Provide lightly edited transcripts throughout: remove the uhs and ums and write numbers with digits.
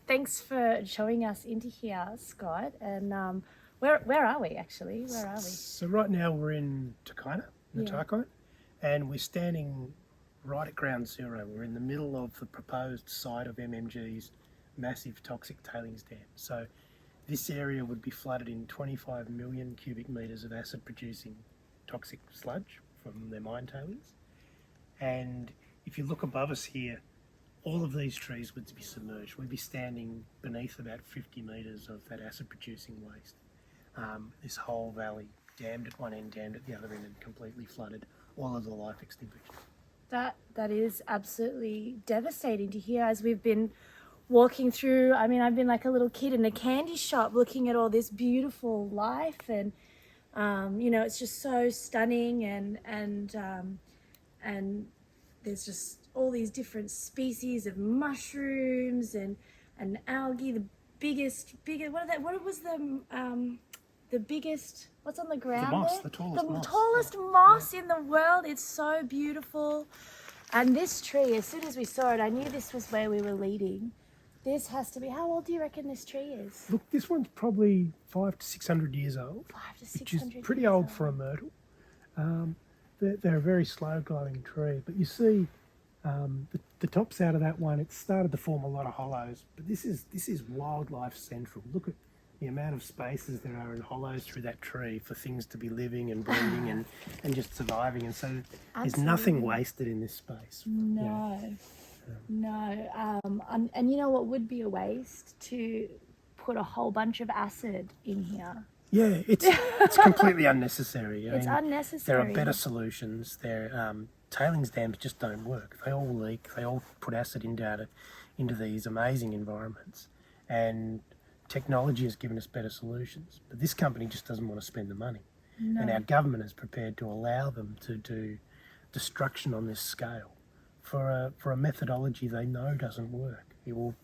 Thanks for showing us into here, Scott. And where are we actually? Where are we? So right now we're in Takayna, in the Tarkine, and we're standing right at ground zero. We're in the middle of the proposed site of MMG's massive toxic tailings dam. So this area would be flooded in 25 million cubic metres of acid producing toxic sludge from their mine tailings. And if you look above us here, all of these trees would be submerged. We'd be standing beneath about 50 metres of that acid producing waste. This whole valley dammed at one end, dammed at the other end, and completely flooded, all of the life extinguished. That is absolutely devastating to hear as we've been walking through. I mean, I've been like a little kid in a candy shop looking at all this beautiful life, and you know, it's just so stunning, and there's just all these different species of mushrooms and algae. The biggest what was the biggest, what's on the ground? The moss, there? the tallest moss. Tallest moss in the world. It's so beautiful. And this tree, as soon as we saw it, I knew this was where we were leading. This has to be, how old do you reckon this tree is? Look, this one's probably 500 to 600 years old. 500 to 600 which is years pretty old for a myrtle. They're a very slow glowing tree, but you see the tops out of that one, it started to form a lot of hollows, but this is wildlife central. Look at the amount of spaces there are in hollows through that tree for things to be living and breeding and just surviving, and so there's nothing wasted in this space. No. And you know what would be a waste? To put a whole bunch of acid in here. Yeah, it's completely unnecessary. It's unnecessary. There are better solutions. Tailings dams just don't work. They all leak. They all put acid into these amazing environments, and technology has given us better solutions. But this company just doesn't want to spend the money, and our government is prepared to allow them to do destruction on this scale for a methodology they know doesn't work. It will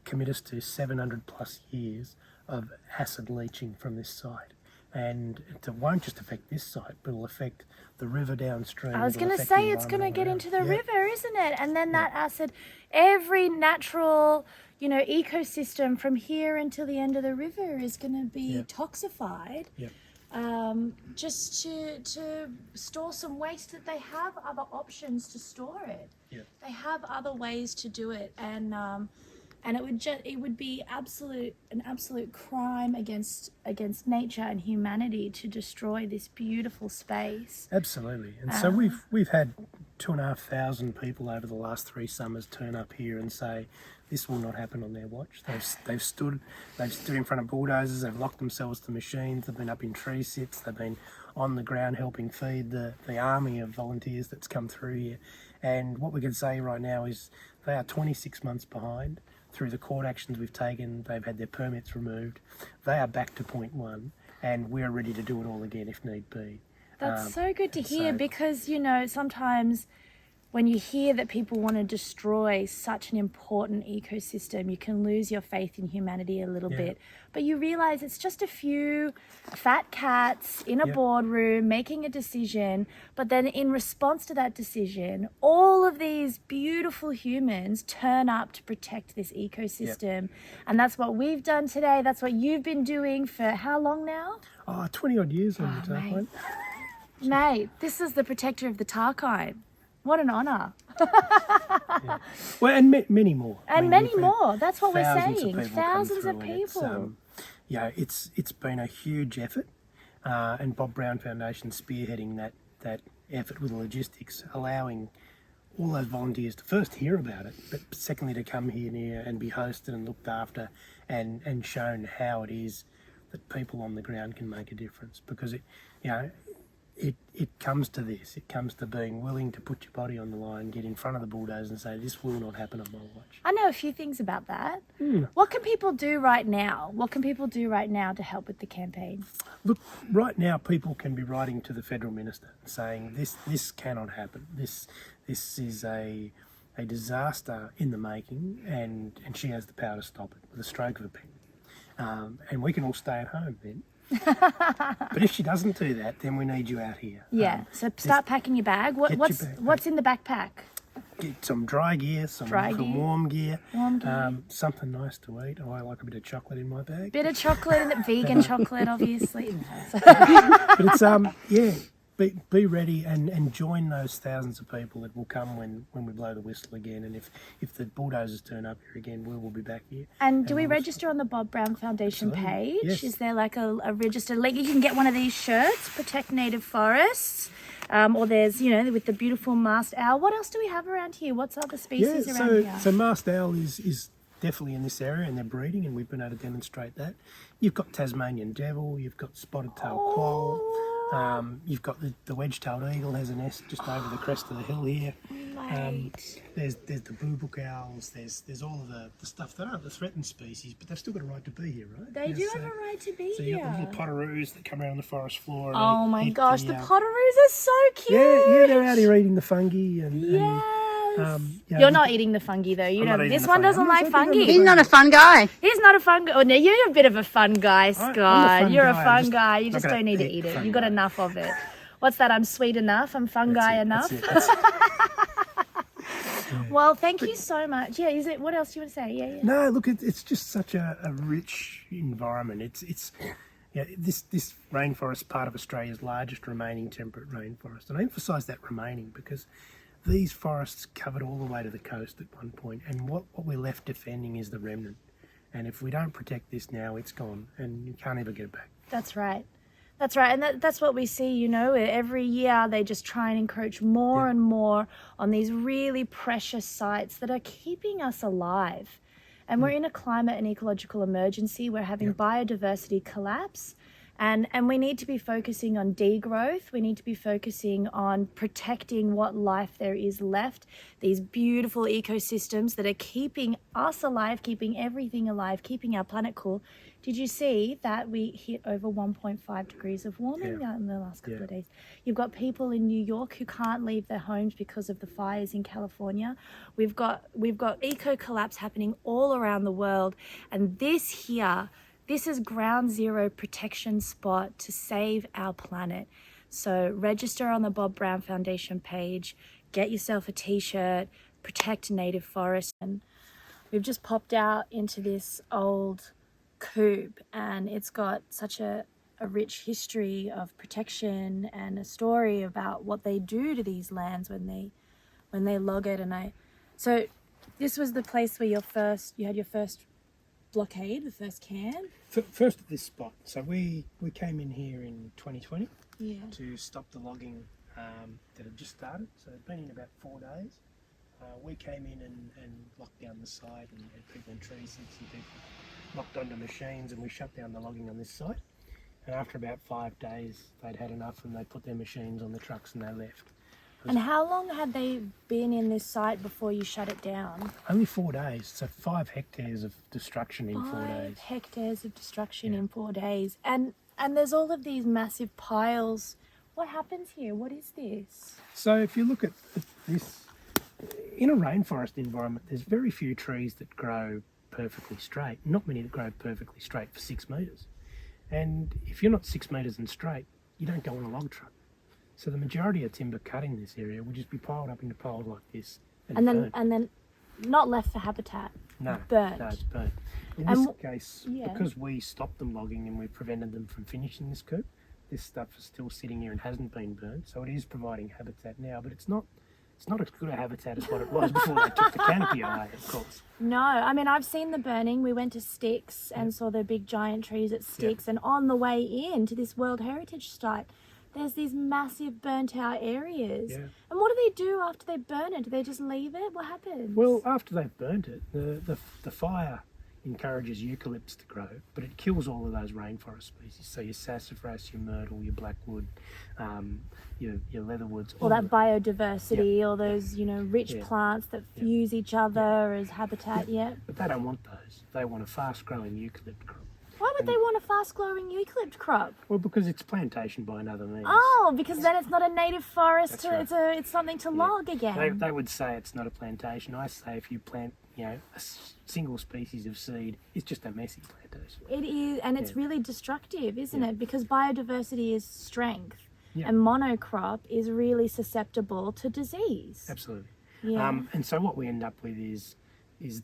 commit us to 700 plus years of acid leaching from this site. And it won't just affect this site, but it'll affect the river downstream. I was going to say, it's going to get into the river, isn't it? And then that acid, every natural, ecosystem from here until the end of the river is going to be toxified. Yeah. Just to store some waste, that they have other options to store it. Yeah. They have other ways to do it, and it would be an absolute crime against nature and humanity to destroy this beautiful space. Absolutely. And so we've had 2,500 people over the last 3 summers turn up here and say this will not happen on their watch. They've stood in front of bulldozers, they've locked themselves to machines, they've been up in tree sits, they've been on the ground helping feed the army of volunteers that's come through here. And what we can say right now is they are 26 months behind. Through the court actions we've taken, they've had their permits removed. They are back to point one, and we're ready to do it all again if need be. That's so good to hear, because, sometimes when you hear that people want to destroy such an important ecosystem, you can lose your faith in humanity a little bit. But you realise it's just a few fat cats in a boardroom making a decision, but then in response to that decision, all of these beautiful humans turn up to protect this ecosystem. And that's what we've done today. That's what you've been doing for how long now? 20 odd years on the Tarkine. Mate, this is the protector of the Tarkine. What an honour. Well, and many more. And many more. That's what we're saying. Thousands of people. It's been a huge effort, and Bob Brown Foundation spearheading that effort with the logistics, allowing all those volunteers to first hear about it, but secondly to come here and be hosted and looked after and shown how it is that people on the ground can make a difference. Because it comes to this. It comes to being willing to put your body on the line, get in front of the bulldozer and say, this will not happen on my watch. I know a few things about that. What can people do right now? What can people do right now to help with the campaign? Look, right now people can be writing to the Federal Minister saying this cannot happen. This is a disaster in the making, and she has the power to stop it with a stroke of a pen. And we can all stay at home then. But if she doesn't do that, then we need you out here. So start packing your bag. What's in the backpack? get some dry gear, some warm gear, something nice to eat. Oh, I like a bit of chocolate in my bag. Bit of chocolate, vegan chocolate, obviously. But it's be ready and join those thousands of people that will come when we blow the whistle again. And if the bulldozers turn up here again, we will be back here. And do we register on the Bob Brown Foundation page? Yes. Is there like a registered link? You can get one of these shirts, Protect Native Forests. Or there's, with the beautiful masked owl. What else do we have around here? What's other species around here? So masked owl is definitely in this area, and they're breeding, and we've been able to demonstrate that. You've got Tasmanian devil, you've got spotted-tailed quoll, you've got the wedge-tailed eagle has a nest just over the crest of the hill here. There's the boobook owls. There's all of the stuff that aren't the threatened species, but they've still got a right to be here, right? They do have a right to be here. So you've got the little potoroos that come around the forest floor. And oh my gosh, the potoroos are so cute. Yeah, they're out here eating the fungi and. You're not eating the fungi though. This one doesn't like fungi. He's not a fun guy. He's not a fun guy. Oh, no, you're a bit of a fun guy, Scott. You're a fun guy. You just don't need to eat it. You've got enough of it. What's that? I'm sweet enough. I'm fun guy enough. That's it. Well, thank you so much. Yeah, is it? What else do you want to say? Yeah. No, look, it's just such a rich environment. It's this rainforest part of Australia's largest remaining temperate rainforest, and I emphasise that remaining because these forests covered all the way to the coast at one point, and what we're left defending is the remnant. And if we don't protect this now, it's gone, and you can't ever get it back. That's right. That's right, and that's what we see, every year they just try and encroach more and more on these really precious sites that are keeping us alive. And we're in a climate and ecological emergency. We're having biodiversity collapse, and we need to be focusing on degrowth. We need to be focusing on protecting what life there is left, these beautiful ecosystems that are keeping us alive, keeping everything alive, keeping our planet cool. Did you see that we hit over 1.5 degrees of warming in the last couple of days? You've got people in New York who can't leave their homes because of the fires in California. We've got eco collapse happening all around the world, and this is ground zero protection spot to save our planet. So register on the Bob Brown Foundation page, get yourself a t-shirt, protect native forests. And we've just popped out into this old coop, and it's got such a rich history of protection and a story about what they do to these lands when they log it. So this was the place where you had your first blockade, the first camp? First at this spot. So we came in here in 2020 to stop the logging that had just started. So it'd been in about 4 days. We came in and locked down the site, and had people in tree sits and people locked onto machines, and we shut down the logging on this site. And after about 5 days, they'd had enough, and they put their machines on the trucks and they left. And how long had they been in this site before you shut it down? Only 4 days, so 5 hectares of destruction in 4 days. 5 hectares of destruction in 4 days. And there's all of these massive piles. What happens here? What is this? So if you look at this, in a rainforest environment, there's very few trees that grow perfectly straight. Not many that grow perfectly straight for 6 metres. And if you're not 6 metres and straight, you don't go on a log truck. So the majority of timber cut in this area will just be piled up into piles like this. And then not left for habitat. No, burnt. No, it's burnt. In this case, because we stopped them logging and we prevented them from finishing this coop, this stuff is still sitting here and hasn't been burnt. So it is providing habitat now, but it's not as good a habitat as what it was before they took the canopy away, of course. No, I mean, I've seen the burning. We went to Styx and saw the big giant trees at Styx, and on the way in to this World Heritage Site, there's these massive burnt out areas. Yeah. And what do they do after they burn it? Do they just leave it? What happens? Well, after they've burnt it, the fire encourages eucalypts to grow, but it kills all of those rainforest species. So your sassafras, your myrtle, your blackwood, your leatherwoods. All that biodiversity, all those, rich plants that fuse each other as habitat, But they don't want those. They want a fast-growing eucalypt crop. Why would they want a fast-growing eucalypt crop? Well, because it's plantation by another means. Oh, because then it's not a native forest. That's right. It's something to log again. They would say it's not a plantation. I say if you plant, a single species of seed, it's just a messy plantation. It is, and it's really destructive, isn't it? Because biodiversity is strength, Yeah. and monocrop is really susceptible to disease. Absolutely. Yeah. And so what we end up with is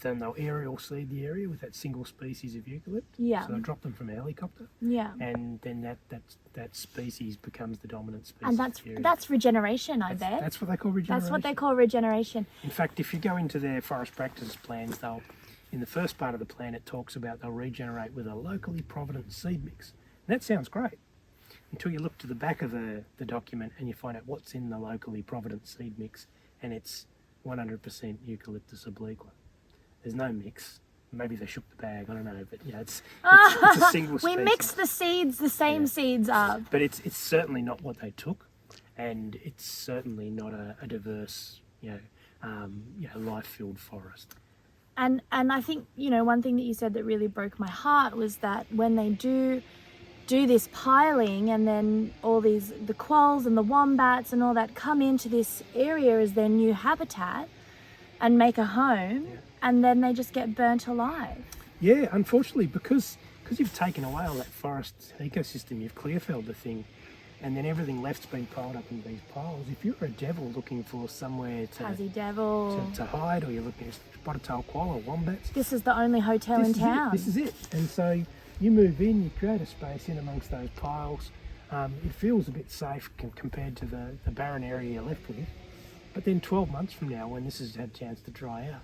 then they'll aerial seed the area with that single species of eucalypt. Yeah. So they'll drop them from a helicopter. Yeah. And then that species becomes the dominant species. And of the area. that's regeneration, I bet. That's what they call regeneration. That's what they call regeneration. In fact, if you go into their forest practices plans, in the first part of the plan, it talks about they'll regenerate with a locally provident seed mix. And that sounds great until you look to the back of the document and you find out what's in the locally provident seed mix, and it's 100% Eucalyptus obliqua. There's no mix. Maybe they shook the bag, I don't know, but yeah, it's a single species. We mix the seeds, the same seeds up. But it's certainly not what they took, and it's certainly not a diverse, life-filled forest. And I think, one thing that you said that really broke my heart was that when they do this piling, and then all the quolls and the wombats and all that come into this area as their new habitat and make a home, and then they just get burnt alive. Yeah, unfortunately, because you've taken away all that forest ecosystem, you've clear-felled the thing, and then everything left's been piled up in these piles. If you're a devil looking for somewhere to hide, or you're looking at spotted-tailed quoll or wombats, this is the only hotel in town. This is it. And so you move in, you create a space in amongst those piles. It feels a bit safe compared to the barren area you're left with. But then 12 months from now, when this has had a chance to dry out,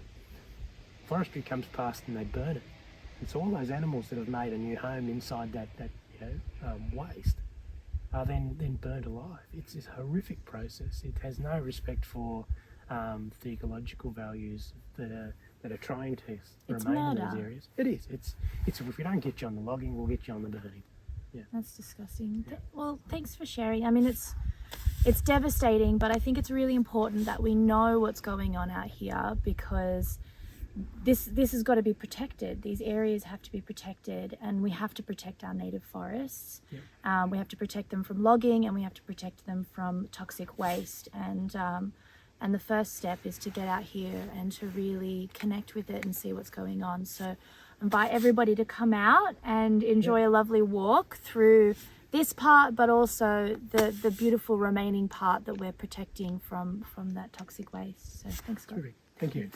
forestry comes past and they burn it. And so all those animals that have made a new home inside that waste are then burnt alive. It's this horrific process. It has no respect for the ecological values that are trying to remain in those areas. It is. It's if we don't get you on the logging, we'll get you on the burning. Yeah. That's disgusting. Yeah. Well, thanks for sharing. I mean, it's devastating, but I think it's really important that we know what's going on out here, because this has got to be protected. These areas have to be protected, and we have to protect our native forests. Yeah. We have to protect them from logging, and we have to protect them from toxic waste. And the first step is to get out here and to really connect with it and see what's going on. So invite everybody to come out and enjoy a lovely walk through this part, but also the beautiful remaining part that we're protecting from that toxic waste. So thanks, Scott. Thank you.